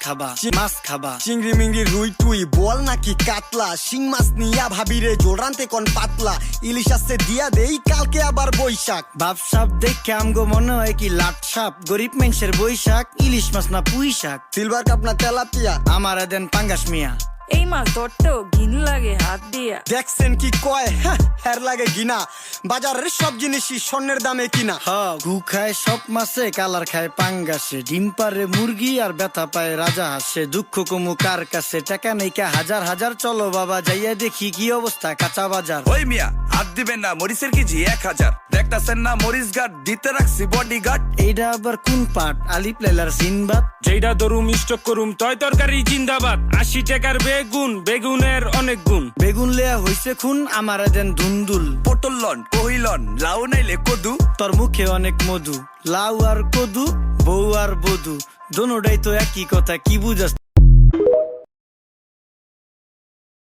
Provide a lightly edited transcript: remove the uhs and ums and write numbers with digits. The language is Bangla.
খাবা চিংড়ি মিংড়ি রুই টুই বল নাকি কাতলা শিং মাছ নিয়া ভাবিরে জোড়ান্তে কোন পাতলা ইলিশ আসছে দিয়া দেই কালকে আবার বৈশাখ বাপ সাপ দেখে আমগো মনে হয় কি লাট সাপ গরিব মানুষের বৈশাখ ইলিশ মাছ না পুঁই শাক সিলভার কাপ না তেলাপিয়া আমার দেন পাঙ্গাস মিয়া এই মাছ ধরতেও ঘিন লাগে হাত দিয়া। দেখছেন কি কয় হ্যার লাগে গিনা বাজারের সব জিনিসই স্বর্ণের দামে কিনা ঘু খায় সব মাছে কালার খায় পাঙ্গাসে ডিম পারে মুরগি আর ব্যথা পায় রাজা হাসে দুঃখ কমু কার কাছে টাকা নেই কা হাজার হাজার চলো বাবা যাইয়া দেখি কি অবস্থা কাঁচা বাজার। ওই মিয়া হাত দিবেন না মরিচের কেজি 1000 দেখতাছেন না মরিচ গার্ড দিতে রাখছি বডি গার্ড। এইটা আবার কোন পাট আলিপ লাইলার সিনবাদ যেইটা ধরুম স্টক করুম তয় তরকারি জিন্দাবাদ 80 টাকার বেগুনের অনেক গুণ বেগুন লেয়া হইছে খুন আমার দেন ধুন্দুল পটল লন কহিলন লাউ নাইলে কদু তোর মুখে অনেক মধু লাউ আর কদু বউ আর বধু দোনোটাই তো একই কথা কি বুঝাস